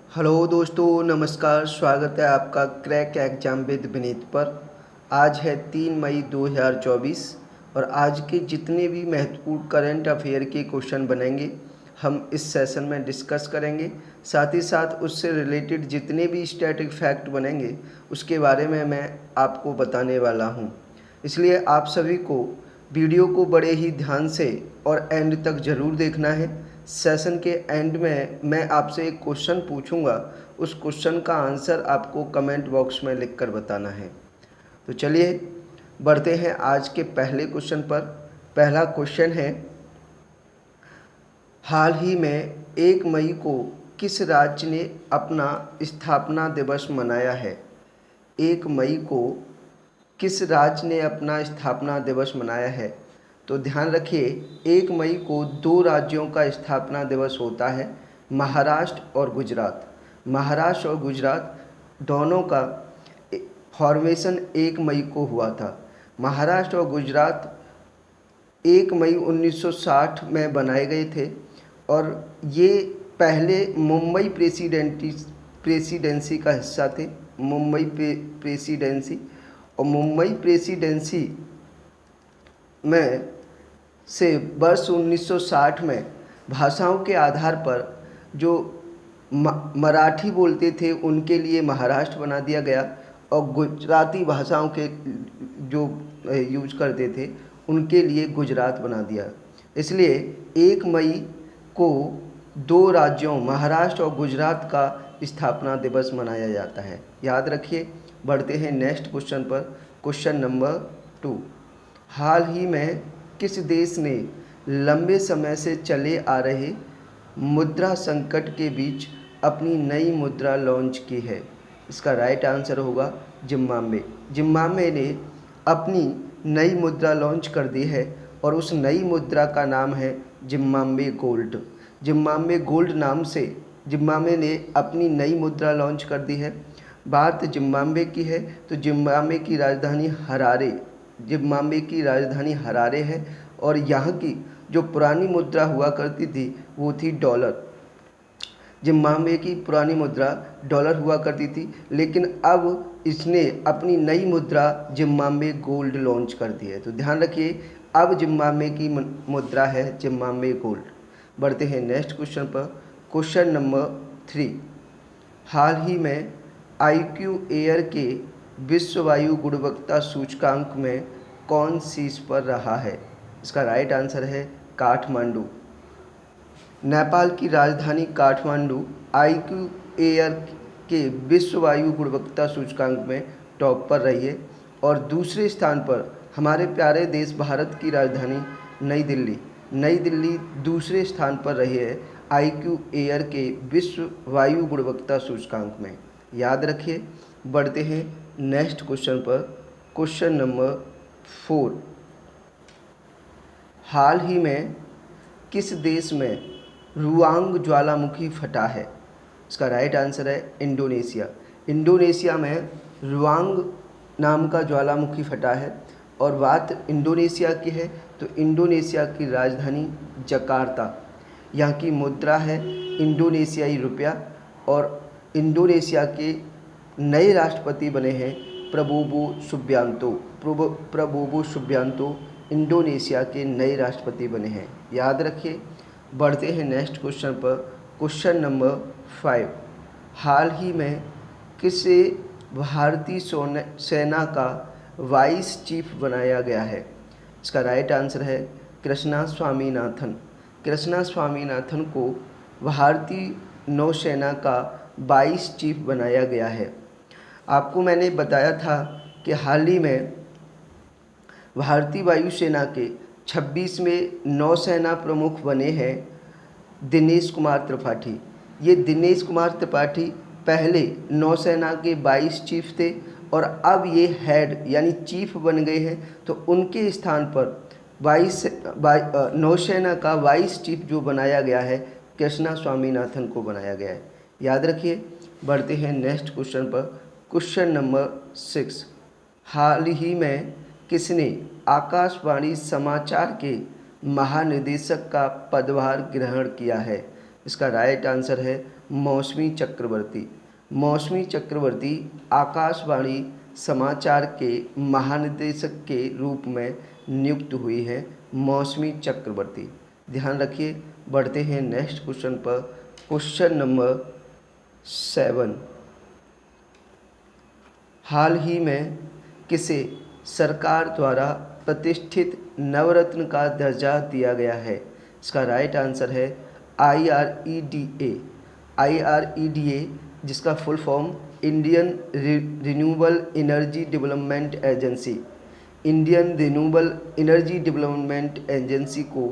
Hello दोस्तों, नमस्कार। स्वागत है आपका क्रैक एग्जाम विद विनीत पर। आज है 3 मई 2024 और आज के जितने भी महत्वपूर्ण करंट अफेयर के क्वेश्चन बनेंगे हम इस सेशन में डिस्कस करेंगे। साथ ही साथ उससे रिलेटेड जितने भी स्टैटिक फैक्ट बनेंगे उसके बारे में मैं आपको बताने वाला हूँ। इसलिए आप सभी को वीडियो को बड़े ही ध्यान से और एंड तक ज़रूर देखना है। सेशन के एंड में मैं आपसे एक क्वेश्चन पूछूंगा, उस क्वेश्चन का आंसर आपको कमेंट बॉक्स में लिखकर बताना है। तो चलिए बढ़ते हैं आज के पहले क्वेश्चन पर। पहला क्वेश्चन है, हाल ही में 1 मई को किस राज्य ने अपना स्थापना दिवस मनाया है? 1 मई को किस राज्य ने अपना स्थापना दिवस मनाया है? तो ध्यान रखिए, 1 मई को 2 राज्यों का स्थापना दिवस होता है, महाराष्ट्र और गुजरात। महाराष्ट्र और गुजरात दोनों का फॉर्मेशन 1 मई को हुआ था। महाराष्ट्र और गुजरात 1 मई 1960 में बनाए गए थे और ये पहले मुंबई प्रेसिडेंसी का हिस्सा थे। मुंबई प्रेसिडेंसी और मुंबई प्रेसिडेंसी में से वर्ष 1960 में भाषाओं के आधार पर जो मराठी बोलते थे उनके लिए महाराष्ट्र बना दिया गया और गुजराती भाषाओं के जो यूज करते थे उनके लिए गुजरात बना दिया। इसलिए 1 मई को 2 राज्यों महाराष्ट्र और गुजरात का स्थापना दिवस मनाया जाता है। याद रखिए। बढ़ते हैं नेक्स्ट क्वेश्चन पर। क्वेश्चन नंबर 2, हाल ही में किस देश ने लंबे समय से चले आ रहे मुद्रा संकट के बीच अपनी नई मुद्रा लॉन्च की है? इसका राइट आंसर होगा जिम्बाब्वे। जिम्बाब्वे ने अपनी नई मुद्रा लॉन्च कर दी है और उस नई मुद्रा का नाम है जिम्बाब्वे गोल्ड। जिम्बाब्वे गोल्ड नाम से जिम्बाब्वे ने अपनी नई मुद्रा लॉन्च कर दी है। बात जिम्बाब्वे की है तो जिम्बाब्वे की राजधानी हरारे है और यहाँ की जो पुरानी मुद्रा हुआ करती थी वो थी डॉलर। जिम्बाब्वे की पुरानी मुद्रा डॉलर हुआ करती थी, लेकिन अब इसने अपनी नई मुद्रा जिम्बाब्वे गोल्ड लॉन्च कर दी है। तो ध्यान रखिए, अब जिम्बाब्वे की मुद्रा है जिम्बाब्वे गोल्ड। बढ़ते हैं नेक्स्ट क्वेश्चन पर। क्वेश्चन नंबर 3, हाल ही में IQ एयर के विश्व वायु गुणवत्ता सूचकांक में कौन शीर्ष पर रहा है? इसका राइट आंसर है काठमांडू। नेपाल की राजधानी काठमांडू IQ एयर के विश्व वायु गुणवत्ता सूचकांक में टॉप पर रही है और दूसरे स्थान पर हमारे प्यारे देश भारत की राजधानी नई दिल्ली दूसरे स्थान पर रही है IQ एयर के विश्व वायु गुणवत्ता सूचकांक में। याद रखिए। बढ़ते हैं नेक्स्ट क्वेश्चन पर। क्वेश्चन नंबर 4, हाल ही में किस देश में रुआंग ज्वालामुखी फटा है? इसका राइट आंसर है इंडोनेशिया। इंडोनेशिया में रुआंग नाम का ज्वालामुखी फटा है और बात इंडोनेशिया की है तो इंडोनेशिया की राजधानी जकार्ता। यहाँ की मुद्रा है इंडोनेशियाई रुपया और इंडोनेशिया के नए राष्ट्रपति बने हैं प्रबोवो सुबियांतो इंडोनेशिया के नए राष्ट्रपति बने हैं। याद रखिए। बढ़ते हैं नेक्स्ट क्वेश्चन पर। क्वेश्चन नंबर 5, हाल ही में किसे भारतीय सेना का वाइस चीफ बनाया गया है? इसका राइट आंसर है कृष्णा स्वामीनाथन। कृष्णा स्वामीनाथन को भारतीय नौसेना का वाइस चीफ बनाया गया है। आपको मैंने बताया था कि हाल ही में भारतीय वायुसेना के 26वें नौसेना प्रमुख बने हैं दिनेश कुमार त्रिपाठी। ये दिनेश कुमार त्रिपाठी पहले नौसेना के वाइस चीफ थे और अब ये हेड यानी चीफ बन गए हैं। तो उनके स्थान पर नौसेना का वाइस चीफ जो बनाया गया है कृष्णा स्वामीनाथन को बनाया गया है। याद रखिए। बढ़ते हैं नेक्स्ट क्वेश्चन पर। क्वेश्चन नंबर 6, हाल ही में किसने आकाशवाणी समाचार के महानिदेशक का पदभार ग्रहण किया है? इसका राइट आंसर है मौसमी चक्रवर्ती। मौसमी चक्रवर्ती आकाशवाणी समाचार के महानिदेशक के रूप में नियुक्त हुई है मौसमी चक्रवर्ती। ध्यान रखिए। बढ़ते हैं नेक्स्ट क्वेश्चन पर। Question number 7। हाल ही में किसे सरकार द्वारा प्रतिष्ठित नवरत्न का दर्जा दिया गया है? इसका राइट आंसर है IREDA। IREDA जिसका full form Indian renewable energy development agency. Indian renewable energy development agency को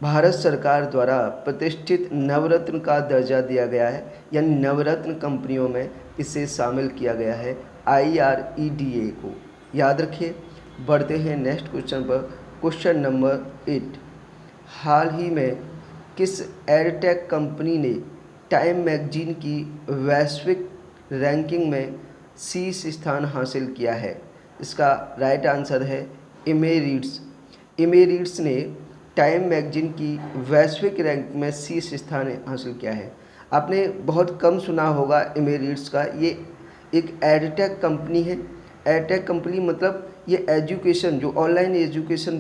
भारत सरकार द्वारा प्रतिष्ठित नवरत्न का दर्जा दिया गया है, यानी नवरत्न कंपनियों में इसे शामिल किया गया है IREDA को। याद रखिए। बढ़ते हैं नेक्स्ट क्वेश्चन पर। Question number 8। हाल ही में किस एडटेक कंपनी ने टाइम मैगजीन की वैश्विक रैंकिंग में शीर्ष स्थान हासिल किया है? इसका राइट आंसर है इमेरिट्स। इमेरिट्स ने टाइम मैगजीन की वैश्विक रैंक में शीर्ष स्थान हासिल किया है। आपने बहुत कम सुना होगा इमेरिट्स का। ये एक एडटेक कंपनी है। एडटेक कंपनी मतलब ये एजुकेशन, जो ऑनलाइन एजुकेशन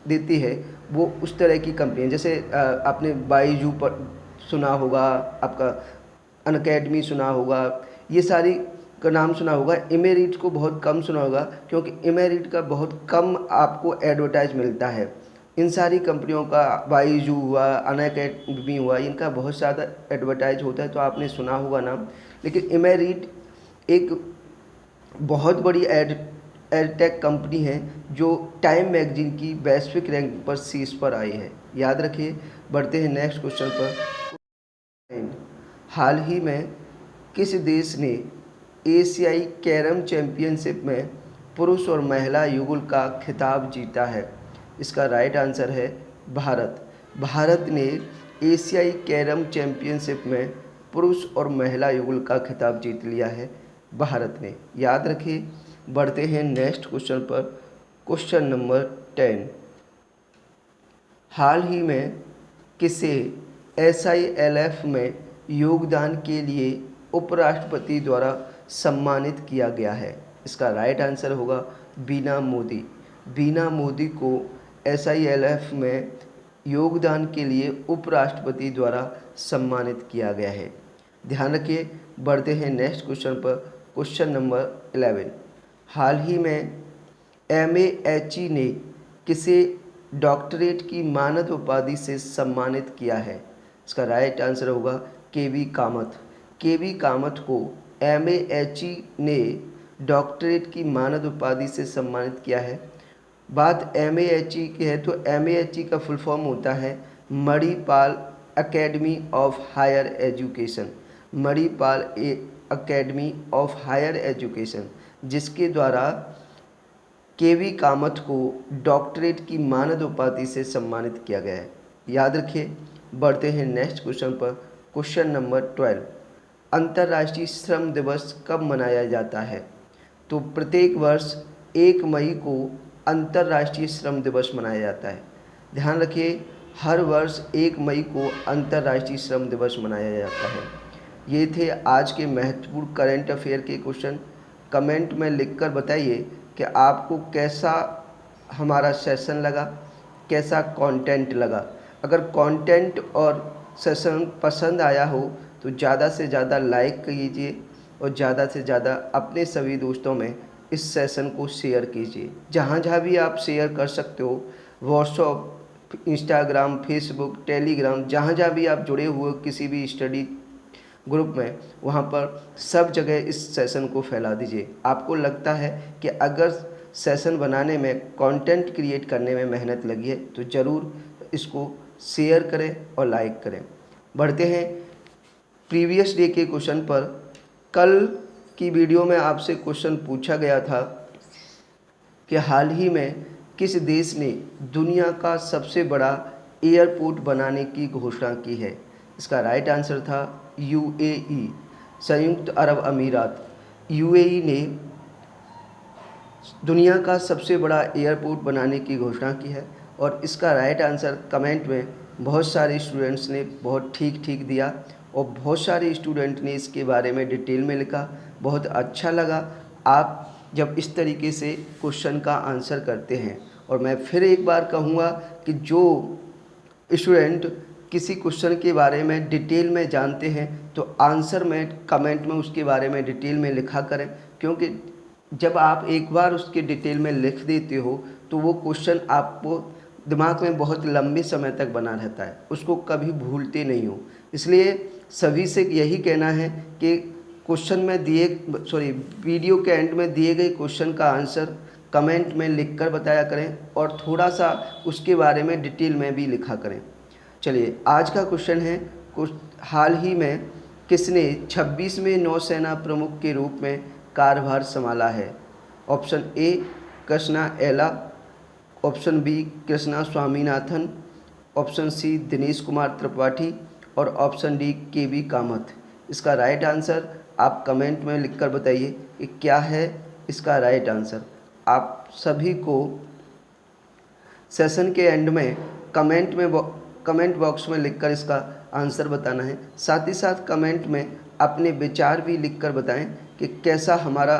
देती है, वो उस तरह की कंपनी है। जैसे आपने बाईजू पर सुना होगा, आपका अनअकैडमी सुना होगा, ये सारी का नाम सुना होगा। इमेरिट्स को बहुत कम सुना होगा, क्योंकि इमेरिट का बहुत कम आपको एडवर्टाइज मिलता है। इन सारी कंपनियों का, बाईजू हुआ, अनअकैडमी हुआ, इनका बहुत ज़्यादा एडवर्टाइज होता है, तो आपने सुना होगा नाम। लेकिन इमेरिट एक बहुत बड़ी एडटेक कंपनी है जो टाइम मैगजीन की वैश्विक रैंक पर शीर्ष पर आई है। याद रखिए। बढ़ते हैं नेक्स्ट क्वेश्चन पर। हाल ही में किस देश ने एशियाई कैरम चैंपियनशिप में पुरुष और महिला युगल का खिताब जीता है? इसका राइट आंसर है भारत। भारत ने एशियाई कैरम चैंपियनशिप में पुरुष और महिला युगल का खिताब जीत लिया है भारत ने। याद रखिए। बढ़ते हैं नेक्स्ट क्वेश्चन पर। Question number 10। हाल ही में किसे SILF में योगदान के लिए उपराष्ट्रपति द्वारा सम्मानित किया गया है? इसका राइट आंसर होगा बीना मोदी। बीना मोदी को SILF में योगदान के लिए उपराष्ट्रपति द्वारा सम्मानित किया गया है। ध्यान रखिए। बढ़ते हैं नेक्स्ट क्वेश्चन पर। Question number 11। हाल ही में MAHE ने किसे डॉक्टरेट की मानद उपाधि से सम्मानित किया है? इसका राइट आंसर होगा KV कामत। KV कामत को MAHE ने डॉक्टरेट की मानद उपाधि से सम्मानित किया है। बात MAHE की है तो MAHE का फुल फॉर्म होता है Manipal Academy of Higher Education. Manipal Academy of Higher Education, जिसके द्वारा KV कामत को डॉक्टरेट की मानद उपाधि से सम्मानित किया गया है। याद रखिए। बढ़ते हैं नेक्स्ट क्वेश्चन पर। Question number 12। अंतर्राष्ट्रीय श्रम दिवस कब मनाया जाता है? तो प्रत्येक वर्ष 1 मई को अंतर्राष्ट्रीय श्रम दिवस मनाया जाता है। ध्यान रखिए। हर वर्ष 1 मई को अंतर्राष्ट्रीय श्रम दिवस मनाया जाता है। ये थे आज के महत्वपूर्ण करंट अफेयर के क्वेश्चन। कमेंट में लिखकर बताइए कि आपको कैसा हमारा सेशन लगा, कैसा कंटेंट लगा। अगर कंटेंट और सेशन पसंद आया हो तो ज़्यादा से ज़्यादा लाइक कीजिए और ज़्यादा से ज़्यादा अपने सभी दोस्तों में इस सेशन को शेयर कीजिए। जहाँ जहाँ भी आप शेयर कर सकते हो, व्हाट्सएप, इंस्टाग्राम, फेसबुक, टेलीग्राम, जहाँ जहाँ भी आप जुड़े हुए किसी भी स्टडी ग्रुप में, वहाँ पर सब जगह इस सेशन को फैला दीजिए। आपको लगता है कि अगर सेशन बनाने में, कंटेंट क्रिएट करने में मेहनत लगी है तो ज़रूर इसको शेयर करें और लाइक करें। बढ़ते हैं प्रीवियस डे के क्वेश्चन पर। कल की वीडियो में आपसे क्वेश्चन पूछा गया था कि हाल ही में किस देश ने दुनिया का सबसे बड़ा एयरपोर्ट बनाने की घोषणा की है? इसका राइट आंसर था UAE, संयुक्त अरब अमीरात। UAE ने दुनिया का सबसे बड़ा एयरपोर्ट बनाने की घोषणा की है। और इसका राइट आंसर कमेंट में बहुत सारे स्टूडेंट्स ने बहुत ठीक ठीक दिया और बहुत सारे स्टूडेंट ने इसके बारे में डिटेल में लिखा। बहुत अच्छा लगा आप जब इस तरीके से क्वेश्चन का आंसर करते हैं। और मैं फिर एक बार कहूँगा कि जो स्टूडेंट किसी क्वेश्चन के बारे में डिटेल में जानते हैं तो आंसर में कमेंट में उसके बारे में डिटेल में लिखा करें, क्योंकि जब आप एक बार उसके डिटेल में लिख देते हो तो वो क्वेश्चन आपको दिमाग में बहुत लंबे समय तक बना रहता है, उसको कभी भूलते नहीं हो। इसलिए सभी से यही कहना है कि क्वेश्चन में वीडियो के एंड में दिए गए क्वेश्चन का आंसर कमेंट में लिखकर बताया करें और थोड़ा सा उसके बारे में डिटेल में भी लिखा करें। चलिए आज का क्वेश्चन है, हाल ही में किसने 26वें नौसेना प्रमुख के रूप में कार्यभार संभाला है? Option A Krishna Ella, option B Krishna Swaminathan, option C Dinesh Kumar Tripathi और option D K B Kamath. इसका राइट आंसर आप कमेंट में लिखकर बताइए कि क्या है इसका राइट आंसर। आप सभी को सेशन के एंड में कमेंट बॉक्स में लिखकर इसका आंसर बताना है। साथ ही साथ कमेंट में अपने विचार भी लिखकर बताएं कि कैसा हमारा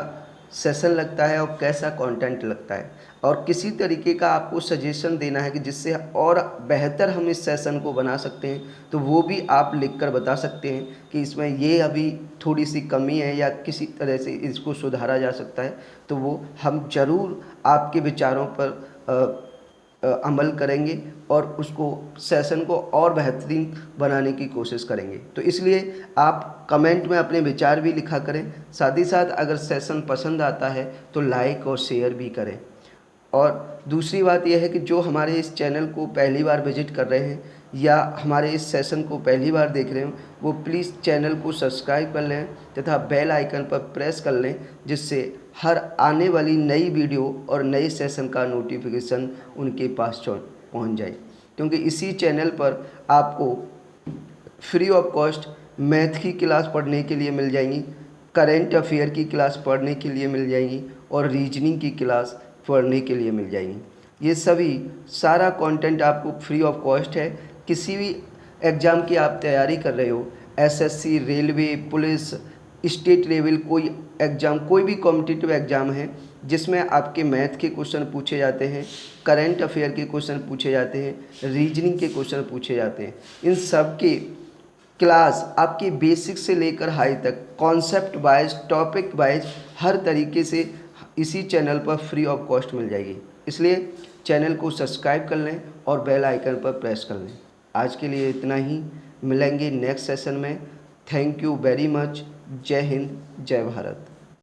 सेशन लगता है और कैसा कंटेंट लगता है, और किसी तरीके का आपको सजेशन देना है कि जिससे और बेहतर हम इस सेशन को बना सकते हैं, तो वो भी आप लिखकर बता सकते हैं कि इसमें ये अभी थोड़ी सी कमी है या किसी तरह से इसको सुधारा जा सकता है। तो वो हम ज़रूर आपके विचारों पर अमल करेंगे और उसको सेशन को और बेहतरीन बनाने की कोशिश करेंगे। तो इसलिए आप कमेंट में अपने विचार भी लिखा करें। साथ ही साथ अगर सेशन पसंद आता है तो लाइक और शेयर भी करें। और दूसरी बात यह है कि जो हमारे इस चैनल को पहली बार विजिट कर रहे हैं या हमारे इस सेशन को पहली बार देख रहे हो, वो प्लीज़ चैनल को सब्सक्राइब कर लें तथा बेल आइकन पर प्रेस कर लें, जिससे हर आने वाली नई वीडियो और नए सेशन का नोटिफिकेशन उनके पास पहुंच जाए। क्योंकि इसी चैनल पर आपको फ्री ऑफ कॉस्ट मैथ की क्लास पढ़ने के लिए मिल जाएंगी, करेंट अफेयर की क्लास पढ़ने के लिए मिल जाएंगी और रीजनिंग की क्लास पढ़ने के लिए मिल जाएंगी। ये सभी सारा कंटेंट आपको फ्री ऑफ कॉस्ट है। किसी भी एग्ज़ाम की आप तैयारी कर रहे हो, SSC, railway, police, state level कोई एग्ज़ाम, कोई भी कॉम्पिटिटिव एग्ज़ाम है जिसमें आपके मैथ के क्वेश्चन पूछे जाते हैं, करंट अफेयर के क्वेश्चन पूछे जाते हैं, रीजनिंग के क्वेश्चन पूछे जाते हैं, इन सब के क्लास आपके बेसिक से लेकर हाई तक कॉन्सेप्ट वाइज, टॉपिक वाइज हर तरीके से इसी चैनल पर फ्री ऑफ कॉस्ट मिल जाएगी। इसलिए चैनल को सब्सक्राइब कर लें और बेल आइकन पर प्रेस कर लें। आज के लिए इतना ही, मिलेंगे नेक्स्ट सेशन में। Thank you very much. जय हिंद, जय भारत।